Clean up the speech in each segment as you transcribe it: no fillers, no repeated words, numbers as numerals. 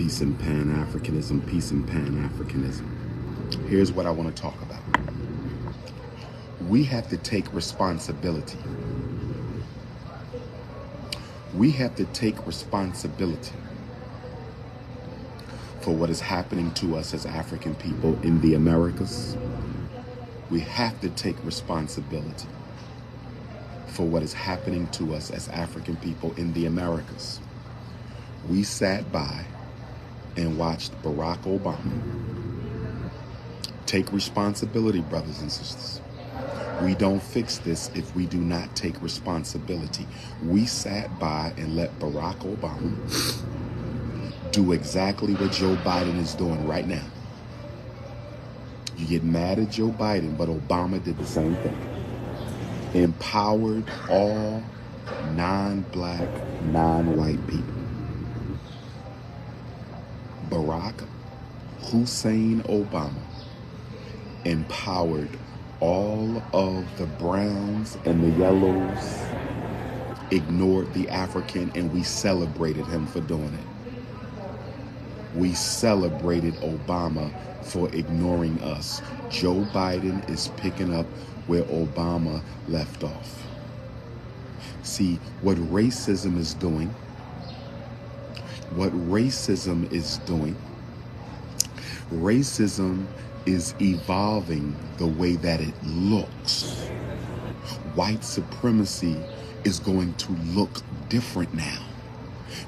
Peace and Pan-Africanism, peace and Pan-Africanism. Here's what I want to talk about. We have to take responsibility. We have to take responsibility for what is happening to us as African people in the Americas. We have to take responsibility for what is happening to us as African people in the Americas. We sat by and watched Barack Obama take responsibility, brothers and sisters. We don't fix this if we do not take responsibility. We sat by and let Barack Obama do exactly what Joe Biden is doing right now. You get mad at Joe Biden, but Obama did the same thing. Empowered all non-black, non-white people. Barack Hussein Obama empowered all of the browns and the yellows, ignored the African, and we celebrated him for doing it. We celebrated Obama for ignoring us. Joe Biden is picking up where Obama left off. See, what racism is doing, racism is evolving the way that it looks. White supremacy is going to look different now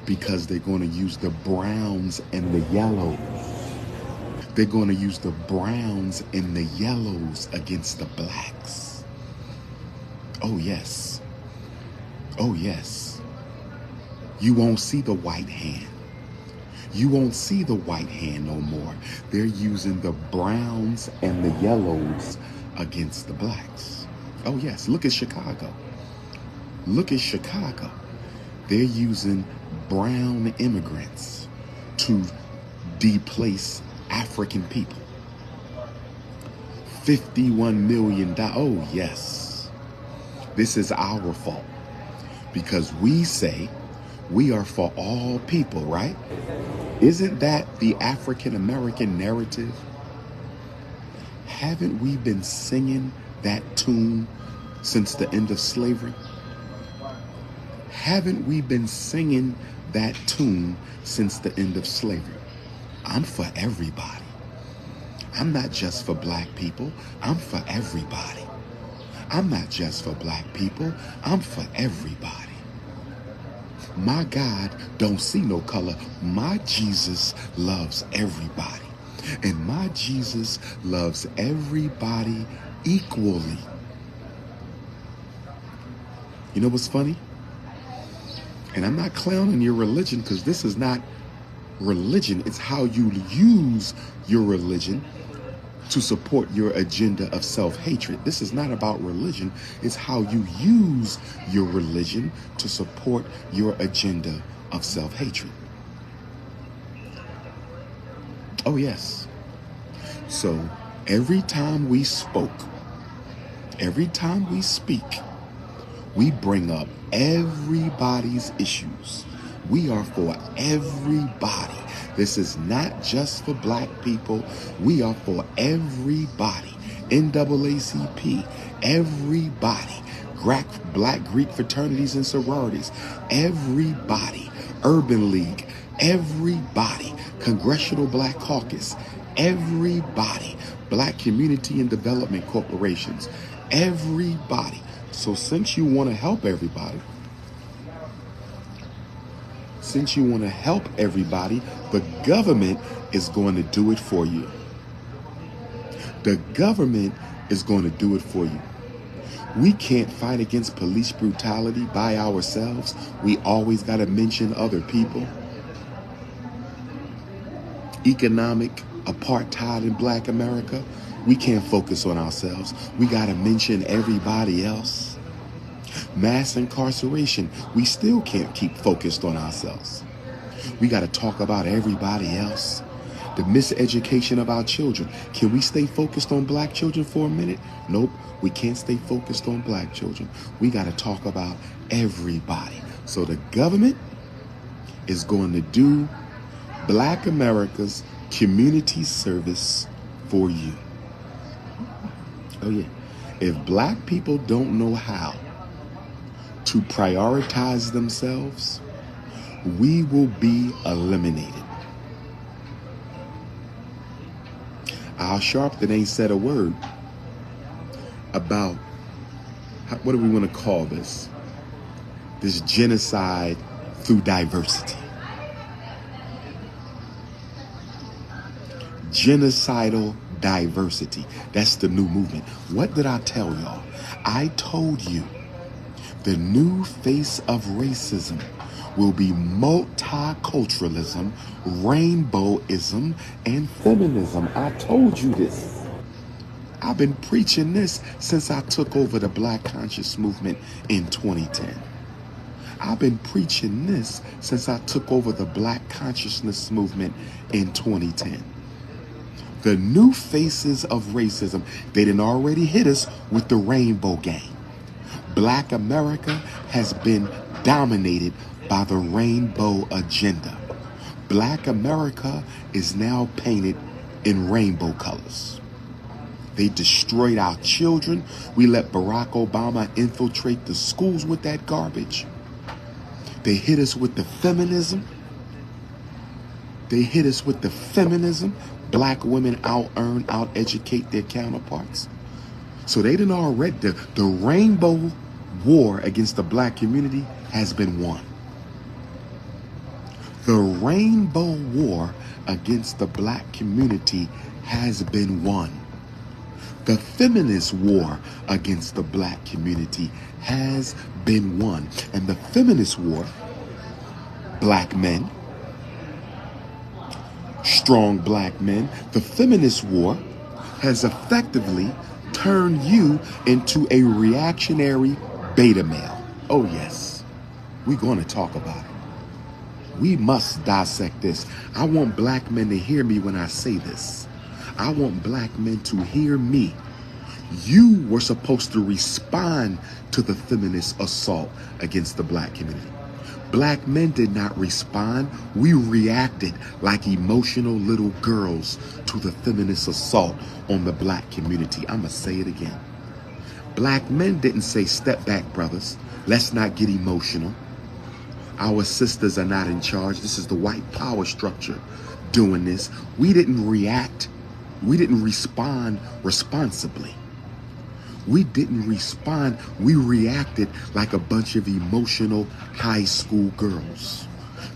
because they're going to use the browns and the yellows. They're going to use the browns and the yellows against the blacks. Oh, yes. Oh, yes. You won't see the white hand. You won't see the white hand no more. They're using the browns and the yellows against the blacks. Oh, yes. Look at Chicago. Look at Chicago. They're using brown immigrants to displace African people. $51 million. Oh, yes. This is our fault because we say we are for all people, right? Isn't that the African American narrative? Haven't we been singing that tune since the end of slavery? Haven't we been singing that tune since the end of slavery? I'm for everybody. I'm not just for black people. I'm for everybody. I'm not just for black people. I'm for everybody. My God don't see no color. My Jesus loves everybody. And my Jesus loves everybody equally. You know what's funny? And I'm not clowning your religion because this is not religion. It's how you use your religion to support your agenda of self-hatred. This is not about religion. It's how you use your religion to support your agenda of self-hatred. Oh, yes. So every time we spoke, every time we speak, we bring up everybody's issues. We are for everybody. This is not just for black people. We are for everybody. NAACP, everybody. Black Greek fraternities and sororities, everybody. Urban League, everybody. Congressional Black Caucus, everybody. Black Community and Development Corporations, everybody. So since you want to help everybody, the government is going to do it for you. The government is going to do it for you. We can't fight against police brutality by ourselves. We always got to mention other people. Economic apartheid in Black America. We can't focus on ourselves. We got to mention everybody else. Mass incarceration. We still can't keep focused on ourselves. We got to talk about everybody else. The miseducation of our children. Can we stay focused on black children for a minute? Nope, we can't stay focused on black children. We got to talk about everybody. So the government is going to do Black America's community service for you. Oh yeah. If black people don't know how to prioritize themselves, we will be eliminated. Al Sharpton ain't said a word about, what do we want to call this? This genocide through diversity. Genocidal diversity. That's the new movement. What did I tell y'all? I told you the new face of racism will be multiculturalism, rainbowism, and feminism. I told you this. I've been preaching this since I took over the Black Conscious Movement in 2010. I've been preaching this since I took over the Black Consciousness Movement in 2010. The new faces of racism, they done already hit us with the rainbow game. Black America has been dominated by the rainbow agenda. Black America is now painted in rainbow colors. They destroyed our children. We let Barack Obama infiltrate the schools with that garbage. They hit us with the feminism. Black women out-earn, out-educate their counterparts. So they done already, the rainbow war against the black community has been won. The rainbow war against the black community has been won. The feminist war against the black community has been won. And the feminist war, black men, strong black men, the feminist war has effectively turned you into a reactionary beta male. Oh yes, we're going to talk about it. We must dissect this. I want black men to hear me when I say this. I want black men to hear me. You were supposed to respond to the feminist assault against the black community. Black men did not respond. We reacted like emotional little girls to the feminist assault on the black community. I'm going to say it again. Black men didn't say, step back, brothers. Let's not get emotional. Our sisters are not in charge. This is the white power structure doing this. We didn't react. We didn't respond responsibly. We didn't respond. We reacted like a bunch of emotional high school girls,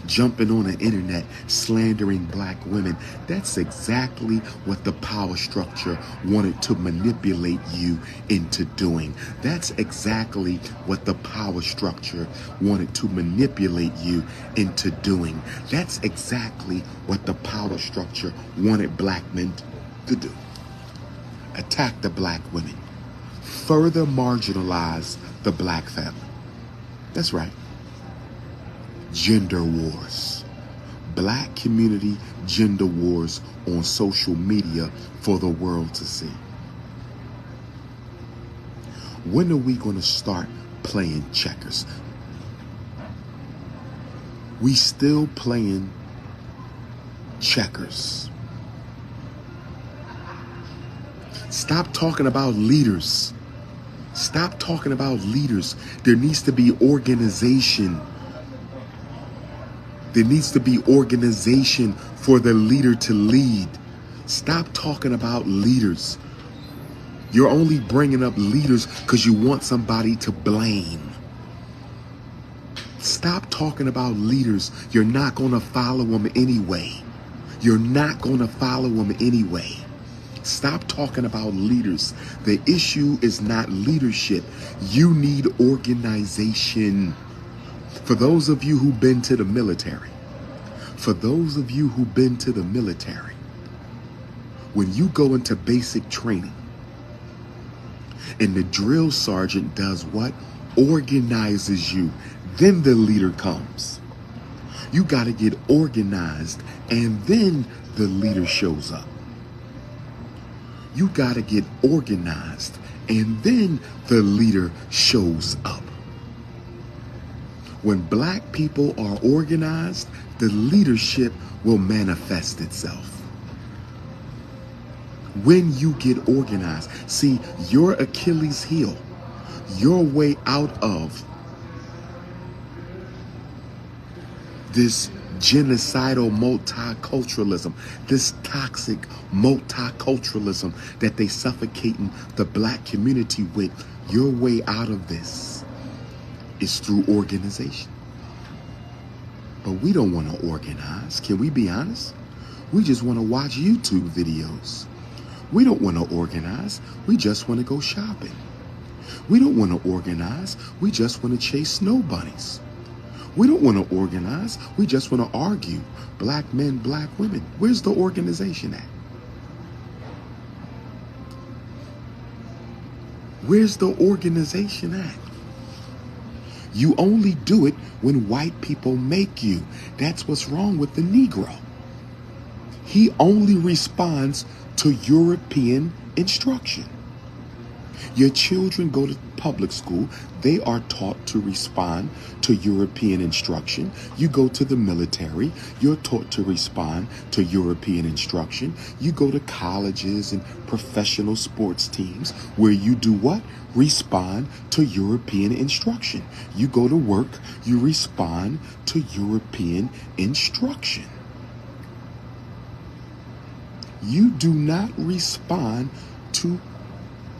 jumping on the internet, slandering black women. That's exactly what the power structure wanted to manipulate you into doing. That's exactly what the power structure wanted to manipulate you into doing. That's exactly what the power structure wanted black men to do. Attack the black women. Further marginalize the black family. That's right. Gender wars. Black community gender wars on social media for the world to see. When are we going to start playing checkers? We still playing checkers. Stop talking about leaders. Stop talking about leaders. There needs to be organization. There needs to be organization for the leader to lead. Stop talking about leaders. You're only bringing up leaders because you want somebody to blame. Stop talking about leaders. You're not going to follow them anyway. You're not going to follow them anyway. Stop talking about leaders. The issue is not leadership. You need organization. For those of you who've been to the military, when you go into basic training and the drill sergeant does what? Organizes you. Then the leader comes. You got to get organized and then the leader shows up. You got to get organized and then the leader shows up. When black people are organized, the leadership will manifest itself. When you get organized, see, your Achilles heel, your way out of this genocidal multiculturalism, this toxic multiculturalism that they suffocating the black community with, your way out of this is through organization. But we don't want to organize. Can we be honest? We just want to watch YouTube videos. We don't want to organize. We just want to go shopping. We don't want to organize. We just want to chase snow bunnies. We don't want to organize. We just want to argue. Black men, black women. Where's the organization at? Where's the organization at? You only do it when white people make you. That's what's wrong with the Negro. He only responds to European instruction. Your children go to public school. They are taught to respond to European instruction. You go to the military. You're taught to respond to European instruction. You go to colleges and professional sports teams where you do what? Respond to European instruction. You go to work. You respond to European instruction. You do not respond to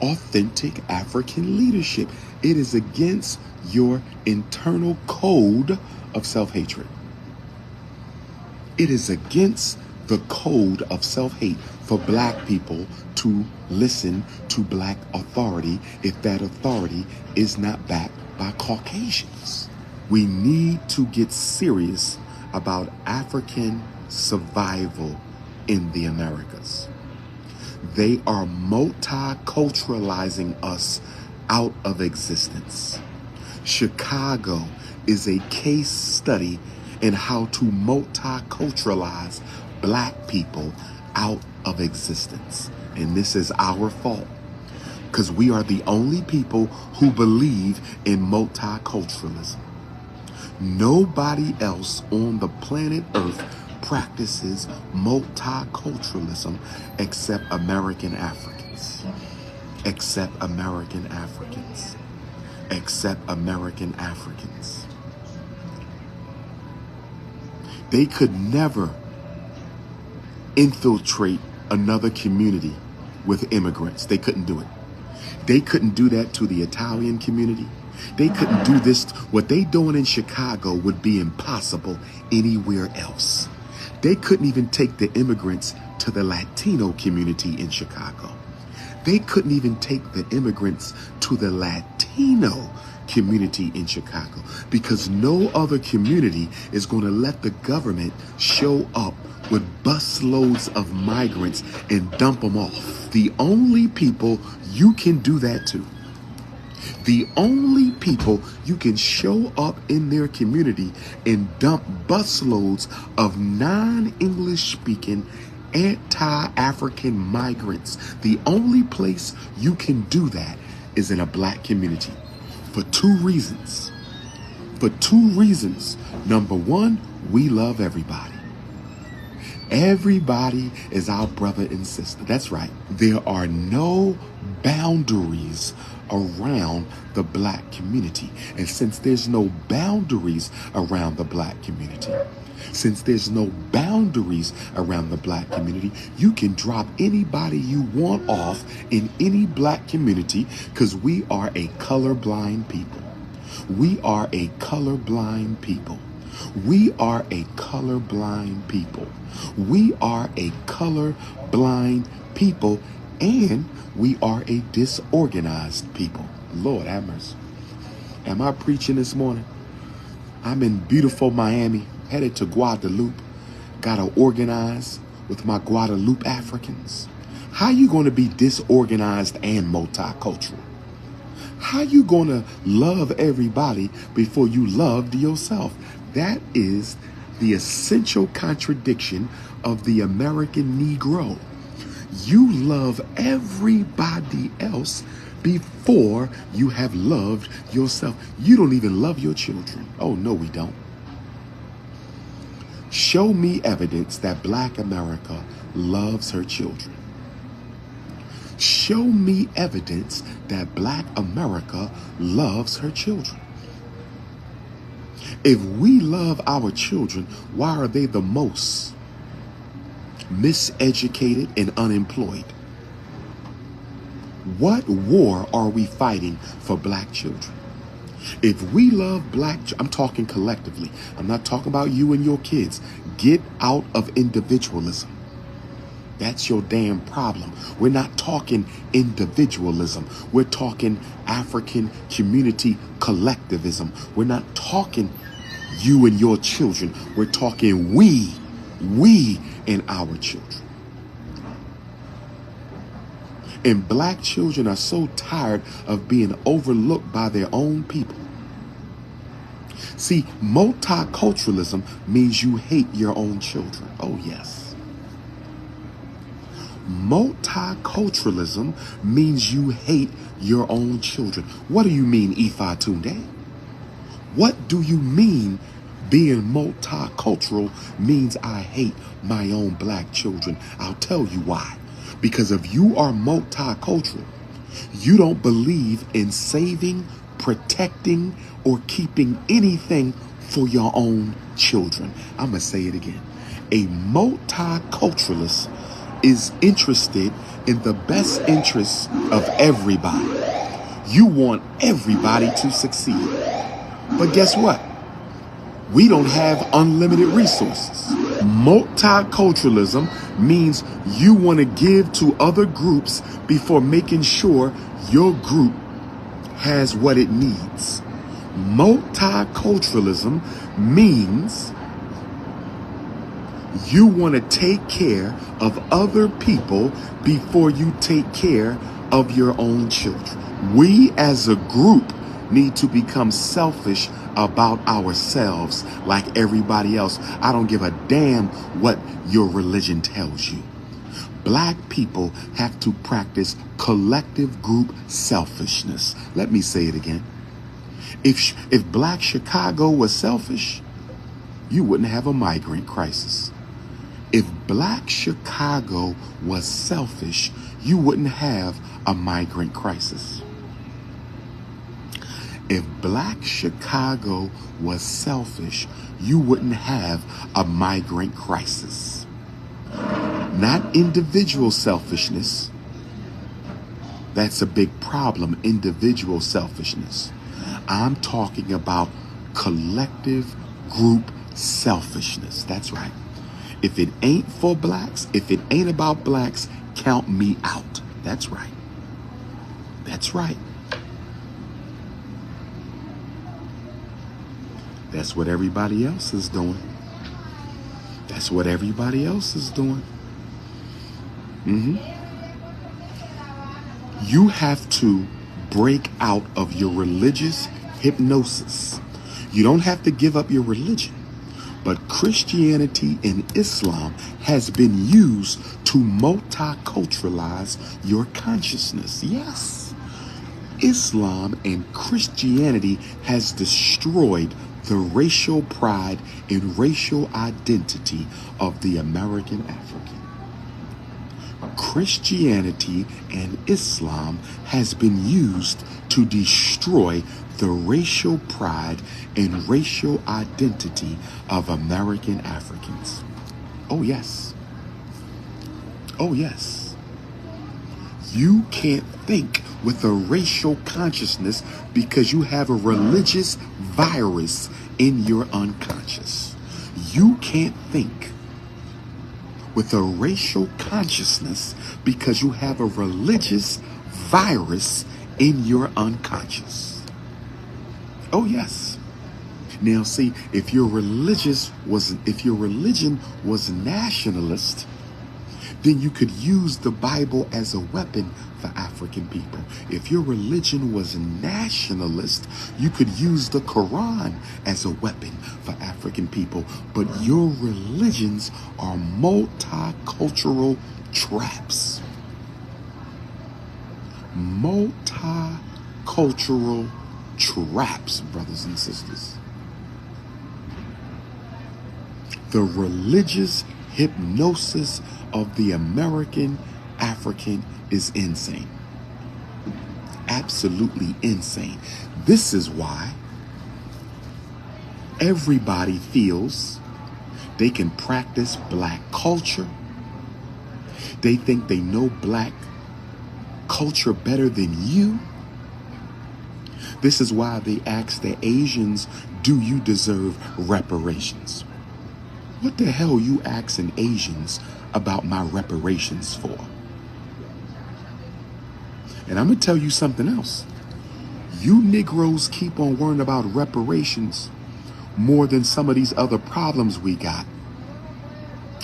authentic African leadership. It is against your internal code of self-hatred. It is against the code of self-hate for black people to listen to black authority if that authority is not backed by Caucasians. We need to get serious about African survival in the Americas. They are multiculturalizing us out of existence. Chicago is a case study in how to multiculturalize black people out of existence. And this is our fault, because we are the only people who believe in multiculturalism. Nobody else on the planet Earth practices multiculturalism except American Africans. Except American Africans. Except American Africans. They could never infiltrate another community with immigrants. They couldn't do it. They couldn't do that to the Italian community. They couldn't do this. What they doing in Chicago would be impossible anywhere else. They couldn't even take the immigrants to the Latino community in Chicago. They couldn't even take the immigrants to the Latino community in Chicago, because no other community is going to let the government show up with busloads of migrants and dump them off. The only people you can do that to, the only people you can show up in their community and dump busloads of non-English speaking anti-African migrants, the only place you can do that is in a black community. For two reasons. For two reasons. Number one, we love everybody. Everybody is our brother and sister. That's right. There are no boundaries around the black community. And since there's no boundaries around the black community, since there's no boundaries around the black community, you can drop anybody you want off in any black community, because we are a colorblind people. We are a colorblind people. We are a colorblind people. We are a colorblind people, and we are a disorganized people. Lord have mercy. Am I preaching this morning? I'm in beautiful Miami, headed to Guadeloupe. Gotta organize with my Guadeloupe Africans. How you gonna be disorganized and multicultural? How you gonna love everybody before you loved yourself? That is the essential contradiction of the American Negro. You love everybody else before you have loved yourself. You don't even love your children. Oh, no, we don't. Show me evidence that Black America loves her children. Show me evidence that Black America loves her children. If we love our children, why are they the most miseducated and unemployed? What war are we fighting for Black children? If we love I'm talking collectively. I'm not talking about you and your kids. Get out of individualism. That's your damn problem. We're not talking individualism. We're talking African community collectivism. We're not talking you and your children. We're talking we and our children. And Black children are so tired of being overlooked by their own people. See, multiculturalism means you hate your own children. Oh, yes. Multiculturalism means you hate your own children. What do you mean, Ifa Tunde? What do you mean being multicultural means I hate my own Black children? I'll tell you why. Because if you are multicultural, you don't believe in saving, protecting, or keeping anything for your own children. I'm going to say it again. A multiculturalist is interested in the best interests of everybody. You want everybody to succeed. But guess what? We don't have unlimited resources. Multiculturalism means you want to give to other groups before making sure your group has what it needs. Multiculturalism means you want to take care of other people before you take care of your own children. We as a group need to become selfish about ourselves like everybody else. I don't give a damn what your religion tells you. Black people have to practice collective group selfishness. Let me say it again. If Black Chicago was selfish, you wouldn't have a migrant crisis. If Black Chicago was selfish, you wouldn't have a migrant crisis. If Black Chicago was selfish, you wouldn't have a migrant crisis. Not individual selfishness. That's a big problem, individual selfishness. I'm talking about collective group selfishness. That's right. If it ain't for Blacks, if it ain't about Blacks, count me out. That's right. That's right. That's what everybody else is doing. That's what everybody else is doing. You have to break out of your religious hypnosis. You don't have to give up your religion, but Christianity and Islam has been used to multiculturalize your consciousness. Yes, Islam and Christianity has destroyed the racial pride and racial identity of the American African. Christianity and Islam has been used to destroy the racial pride and racial identity of American Africans. Oh, yes. Oh, yes. You can't think with a racial consciousness because you have a religious virus in your unconscious. You can't think with a racial consciousness because you have a religious virus in your unconscious. Oh, yes. Now, see, if your religion was nationalist, then you could use the Bible as a weapon for African people. If your religion was nationalist, you could use the Quran as a weapon for African people. But your religions are multicultural traps. Multicultural multicultural traps, brothers and sisters. The religious hypnosis of the American African is insane. Absolutely insane. This is why everybody feels they can practice black culture. They think they know black culture better than you. This is why they ask the Asians, do you deserve reparations? What the hell you asking Asians about my reparations for? And I'm going to tell you something else. You Negroes keep on worrying about reparations more than some of these other problems we got.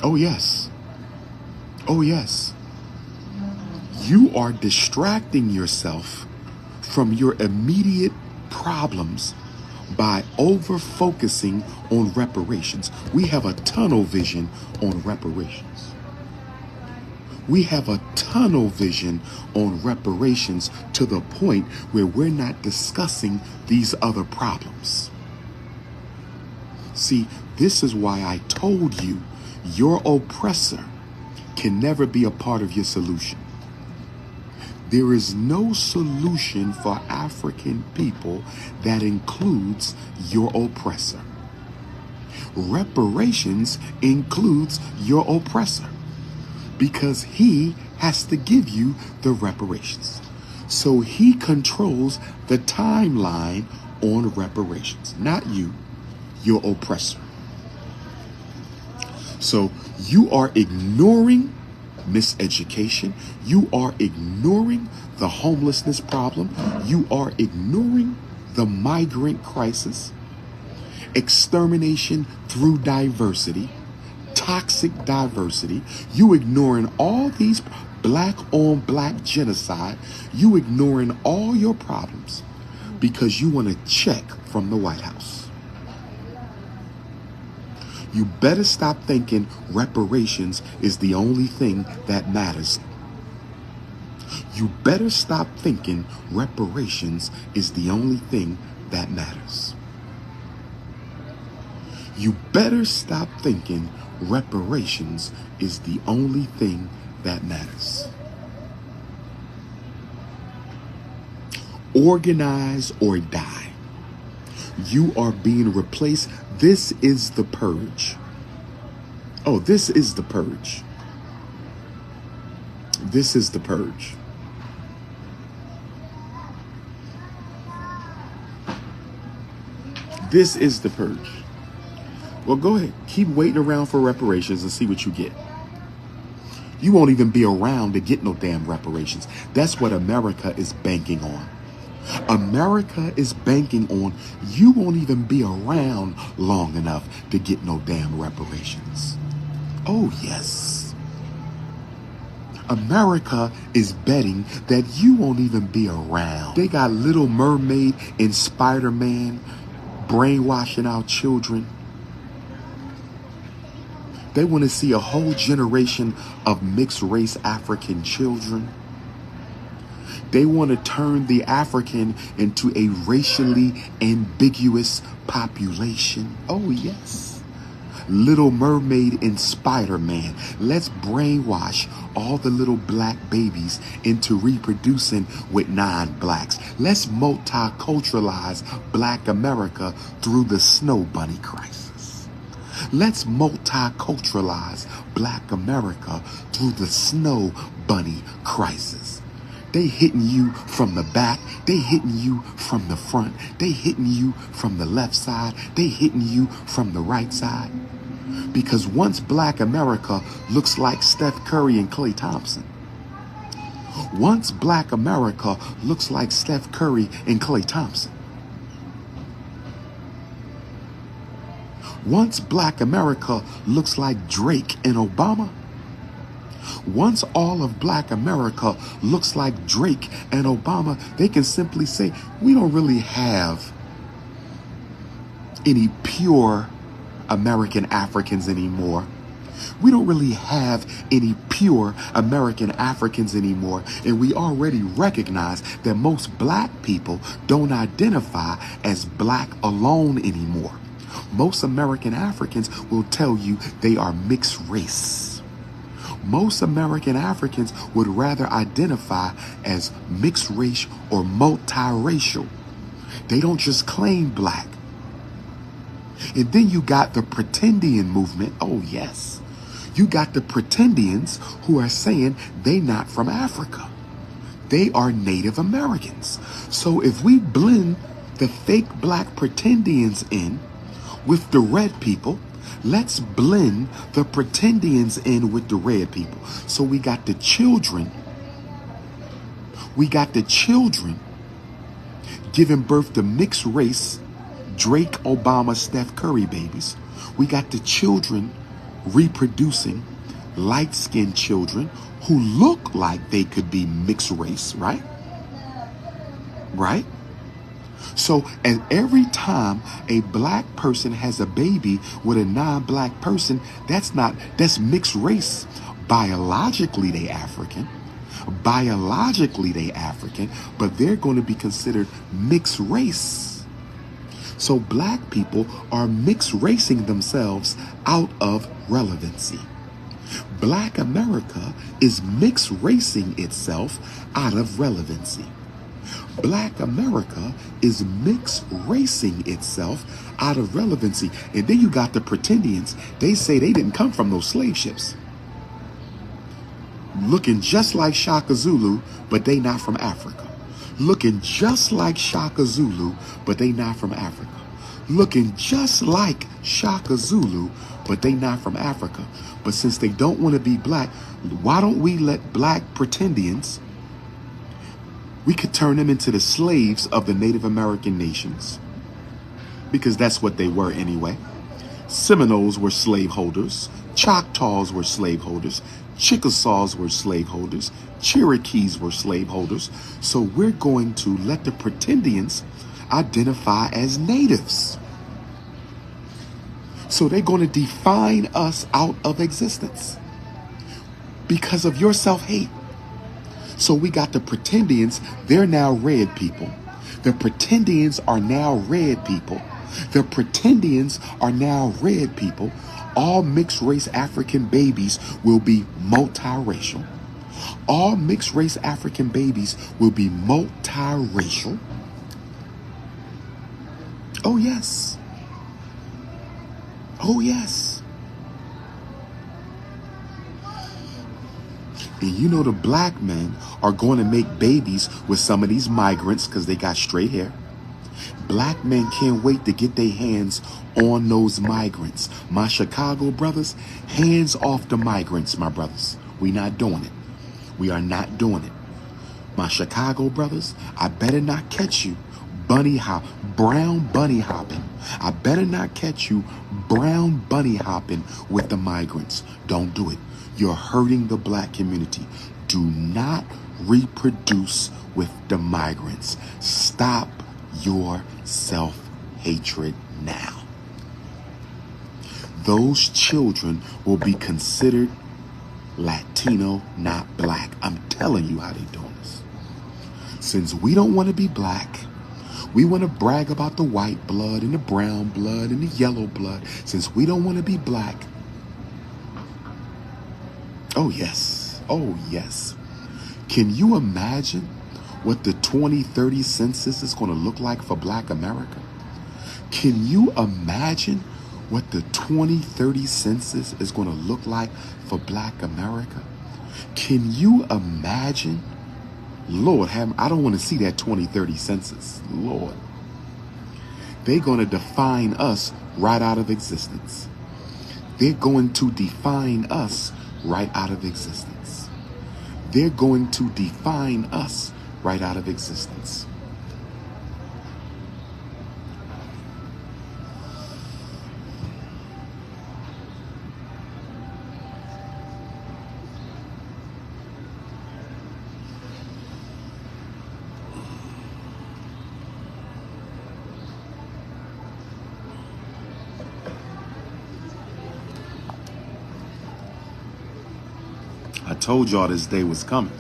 Oh, yes. Oh, yes. You are distracting yourself from your immediate problems by over-focusing on reparations. We have a tunnel vision on reparations. We have a tunnel vision on reparations to the point where we're not discussing these other problems. See, this is why I told you your oppressor can never be a part of your solution. There is no solution for African people that includes your oppressor. Reparations includes your oppressor because he has to give you the reparations. So he controls the timeline on reparations, not you, your oppressor. So you are ignoring miseducation. You are ignoring the homelessness problem. You are ignoring the migrant crisis, extermination through diversity, toxic diversity. You ignoring all these black on black genocide. You ignoring all your problems because you want to check from the White House. You better stop thinking reparations is the only thing that matters. You better stop thinking reparations is the only thing that matters. You better stop thinking reparations is the only thing that matters. Organize or die. You are being replaced. This is the purge. Oh, this is the purge. This is the purge. This is the purge. Well, go ahead. Keep waiting around for reparations and see what you get. You won't even be around to get no damn reparations. That's what America is banking on. America is banking on you won't even be around long enough to get no damn reparations. Oh, yes. America is betting that you won't even be around. They got Little Mermaid and Spider-Man brainwashing our children. They want to see a whole generation of mixed race African children. They want to turn the African into a racially ambiguous population. Oh, yes. Little Mermaid and Spider-Man. Let's brainwash all the little black babies into reproducing with non-blacks. Let's multiculturalize Black America through the Snow Bunny crisis. Let's multiculturalize Black America through the Snow Bunny crisis. They hitting you from the back. They hitting you from the front. They hitting you from the left side. They hitting you from the right side. Because once Black America looks like Steph Curry and Klay Thompson. Once Black America looks like Steph Curry and Klay Thompson. Once Black America looks like Drake and Obama. Once all of Black America looks like Drake and Obama, they can simply say, we don't really have any pure American Africans anymore. We don't really have any pure American Africans anymore, and we already recognize that most black people don't identify as black alone anymore. Most American Africans will tell you they are mixed race. Most American Africans would rather identify as mixed race or multiracial. They don't just claim black. And then you got the pretendian movement. Oh, yes. You got the pretendians who are saying they not from Africa. They are Native Americans. So if we blend the fake black pretendians in with the red people, let's blend the pretendians in with the red people. So we got the children. We got the children giving birth to mixed race, Drake, Obama, Steph Curry babies. We got the children reproducing light-skinned children who look like they could be mixed race, right? Right? So, and every time a black person has a baby with a non-black person, that's mixed race. Biologically, they African. Biologically, they African, but they're going to be considered mixed race. So black people are mixed racing themselves out of relevancy. Black America is mixed racing itself out of relevancy. Black America is mixed racing itself out of relevancy. And then you got the pretendians. They say they didn't come from those slave ships. Looking just like Shaka Zulu, but they not from Africa. Looking just like Shaka Zulu, but they not from Africa. Looking just like Shaka Zulu, but they not from Africa. But since they don't want to be black, why don't we let black pretendians, we could turn them into the slaves of the Native American nations, because that's what they were anyway. Seminoles were slaveholders. Choctaws were slaveholders. Chickasaws were slaveholders. Cherokees were slaveholders. So we're going to let the pretendians identify as natives. So they're going to define us out of existence because of your self-hate. So we got the pretendians. They're now red people. The pretendians are now red people. The pretendians are now red people. All mixed race African babies will be multiracial. All mixed race African babies will be multiracial. Oh, yes. Oh, yes. And you know the black men are going to make babies with some of these migrants because they got straight hair. Black men can't wait to get their hands on those migrants. My Chicago brothers, hands off the migrants, my brothers. We not doing it. We are not doing it. My Chicago brothers, I better not catch you brown bunny hopping. I better not catch you brown bunny hopping with the migrants. Don't do it. You're hurting the black community. Do not reproduce with the migrants. Stop your self-hatred now. Those children will be considered Latino, not black. I'm telling you how they're doing this. Since we don't want to be black, we want to brag about the white blood and the brown blood and the yellow blood. Since we don't want to be black. Oh, yes. Oh, yes. Can you imagine what the 2030 census is going to look like for black America? Can you imagine what the 2030 census is going to look like for black America? Can you imagine? Lord, I don't want to see that 2030 census. Lord. They're going to define us right out of existence. They're going to define us right out of existence. They're going to define us right out of existence. I told y'all this day was coming.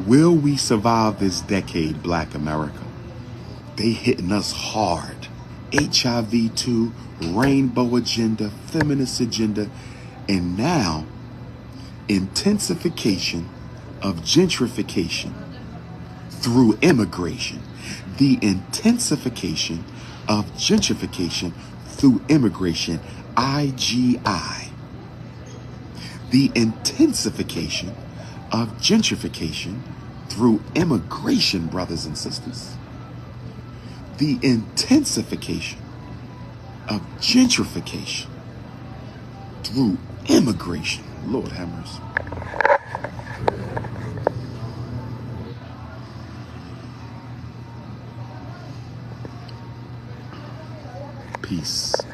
Will we survive this decade, Black America? They hitting us hard. HIV too, rainbow agenda, feminist agenda, and now intensification of gentrification through immigration. The intensification of gentrification through immigration, IGI. The intensification of gentrification through immigration, brothers and sisters. The intensification of gentrification through immigration. Lord have mercy. Peace.